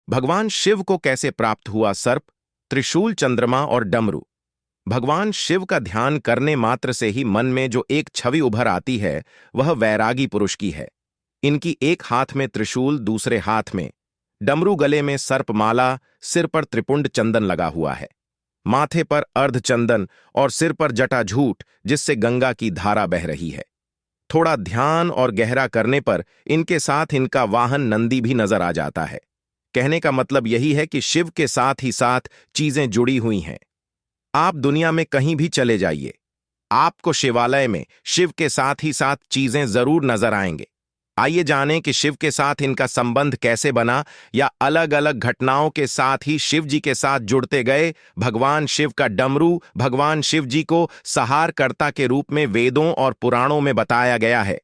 भगवान शिव को कैसे प्राप्त हुआ सर्प, त्रिशूल, चंद्रमा और डमरू। भगवान शिव का ध्यान करने मात्र से ही मन में जो एक छवि उभर आती है वह वैरागी पुरुष की है। इनकी एक हाथ में त्रिशूल, दूसरे हाथ में डमरू, गले में सर्पमाला, सिर पर त्रिपुंड चंदन लगा हुआ है, माथे पर अर्धचंदन और सिर पर जटाझूट जिससे गंगा की धारा बह रही है। थोड़ा ध्यान और गहरा करने पर इनके साथ इनका वाहन नंदी भी नजर आ जाता है। कहने का मतलब यही है कि शिव के साथ ही साथ चीजें जुड़ी हुई हैं। आप दुनिया में कहीं भी चले जाइए, आपको शिवालय में शिव के साथ ही साथ चीजें जरूर नजर आएंगे। आइए जानें कि शिव के साथ इनका संबंध कैसे बना, या अलग अलग घटनाओं के साथ ही शिव जी के साथ जुड़ते गए। भगवान शिव का डमरू भगवान शिव जी को सहारकर्ता के रूप में वेदों और पुराणों में बताया गया है,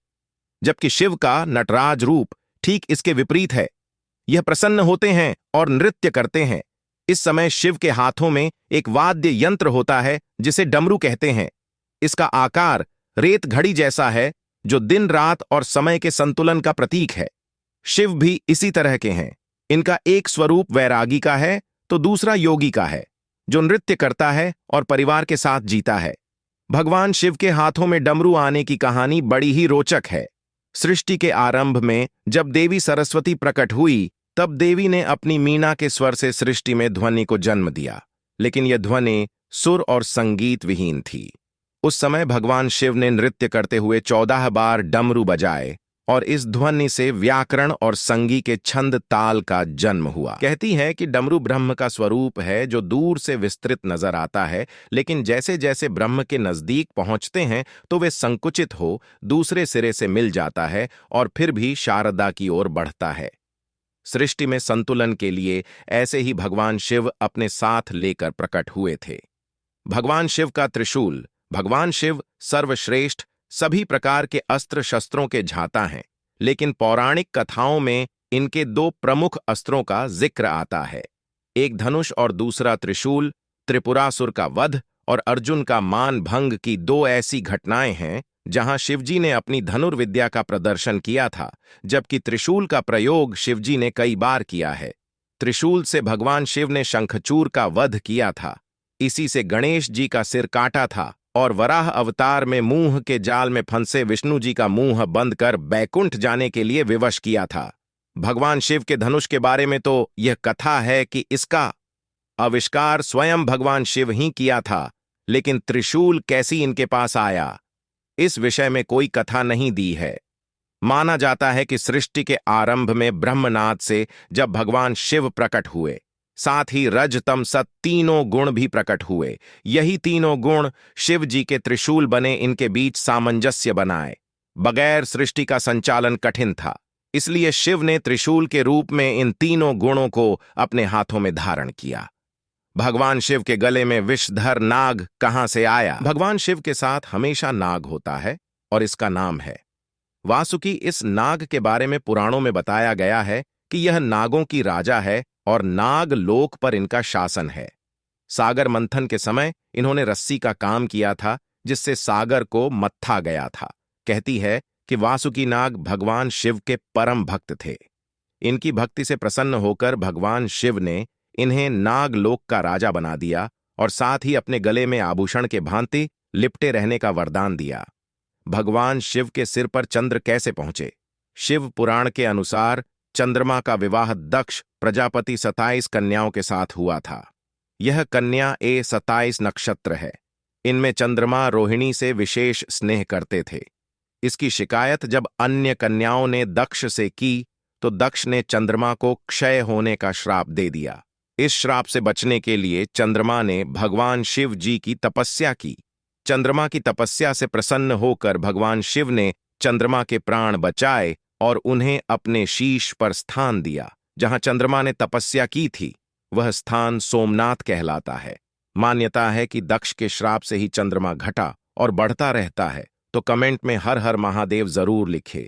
जबकि शिव का नटराज रूप ठीक इसके विपरीत है। यह प्रसन्न होते हैं और नृत्य करते हैं। इस समय शिव के हाथों में एक वाद्य यंत्र होता है जिसे डमरू कहते हैं। इसका आकार रेत घड़ी जैसा है जो दिन रात और समय के संतुलन का प्रतीक है। शिव भी इसी तरह के हैं। इनका एक स्वरूप वैरागी का है तो दूसरा योगी का है, जो नृत्य करता है और परिवार के साथ जीता है। भगवान शिव के हाथों में डमरू आने की कहानी बड़ी ही रोचक है। सृष्टि के आरंभ में जब देवी सरस्वती प्रकट हुई, तब देवी ने अपनी मीना के स्वर से सृष्टि में ध्वनि को जन्म दिया, लेकिन यह ध्वनि सुर और संगीत विहीन थी। उस समय भगवान शिव ने नृत्य करते हुए 14 बार डमरू बजाए और इस ध्वनि से व्याकरण और संगी के छंद ताल का जन्म हुआ। कहती है कि डमरू ब्रह्म का स्वरूप है जो दूर से विस्तृत नजर आता है, लेकिन जैसे जैसे ब्रह्म के नजदीक पहुंचते हैं तो वे संकुचित हो दूसरे सिरे से मिल जाता है और फिर भी शारदा की ओर बढ़ता है। सृष्टि में संतुलन के लिए ऐसे ही भगवान शिव अपने साथ लेकर प्रकट हुए थे। भगवान शिव का त्रिशूल। भगवान शिव सर्वश्रेष्ठ सभी प्रकार के अस्त्र शस्त्रों के झाता हैं, लेकिन पौराणिक कथाओं में इनके 2 प्रमुख अस्त्रों का जिक्र आता है। एक धनुष और दूसरा त्रिशूल। त्रिपुरासुर का वध और अर्जुन का मान भंग की 2 ऐसी घटनाएं हैं जहां शिवजी ने अपनी धनुर्विद्या का प्रदर्शन किया था, जबकि त्रिशूल का प्रयोग शिवजी ने कई बार किया है। त्रिशूल से भगवान शिव ने शंखचूर का वध किया था, इसी से गणेश जी का सिर काटा था, और वराह अवतार में मुंह के जाल में फंसे विष्णु जी का मुंह बंद कर बैकुंठ जाने के लिए विवश किया था। भगवान शिव के धनुष के बारे में तो यह कथा है कि इसका आविष्कार स्वयं भगवान शिव ही किया था, लेकिन त्रिशूल कैसी इनके पास आया, इस विषय में कोई कथा नहीं दी है। माना जाता है कि सृष्टि के आरंभ में ब्रह्मनाद से जब भगवान शिव प्रकट हुए, साथ ही रज तम सत तीनों गुण भी प्रकट हुए। यही तीनों गुण शिव जी के त्रिशूल बने, इनके बीच सामंजस्य बनाए। बगैर सृष्टि का संचालन कठिन था, इसलिए शिव ने त्रिशूल के रूप में इन तीनों गुणों को अपने हाथों में धारण किया। भगवान शिव के गले में विषधर नाग कहां से आया? भगवान शिव के साथ हमेशा नाग होता है और इसका नाम है वासुकी। इस नाग के बारे में पुराणों में बताया गया है कि यह नागों की राजा है और नाग लोक पर इनका शासन है। सागर मंथन के समय इन्होंने रस्सी का काम किया था जिससे सागर को मत्था गया था। कहती है कि वासुकी नाग भगवान शिव के परम भक्त थे। इनकी भक्ति से प्रसन्न होकर भगवान शिव ने इन्हें नागलोक का राजा बना दिया और साथ ही अपने गले में आभूषण के भांति लिपटे रहने का वरदान दिया। भगवान शिव के सिर पर चंद्र कैसे पहुंचे? शिव पुराण के अनुसार चंद्रमा का विवाह दक्ष प्रजापति 27 कन्याओं के साथ हुआ था। यह कन्या ए 27 नक्षत्र है। इनमें चंद्रमा रोहिणी से विशेष स्नेह करते थे। इसकी शिकायत जब अन्य कन्याओं ने दक्ष से की तो दक्ष ने चंद्रमा को क्षय होने का श्राप दे दिया। इस श्राप से बचने के लिए चंद्रमा ने भगवान शिव जी की तपस्या की। चंद्रमा की तपस्या से प्रसन्न होकर भगवान शिव ने चंद्रमा के प्राण बचाए और उन्हें अपने शीश पर स्थान दिया। जहां चंद्रमा ने तपस्या की थी वह स्थान सोमनाथ कहलाता है। मान्यता है कि दक्ष के श्राप से ही चंद्रमा घटा और बढ़ता रहता है। तो कमेंट में हर हर महादेव जरूर लिखे।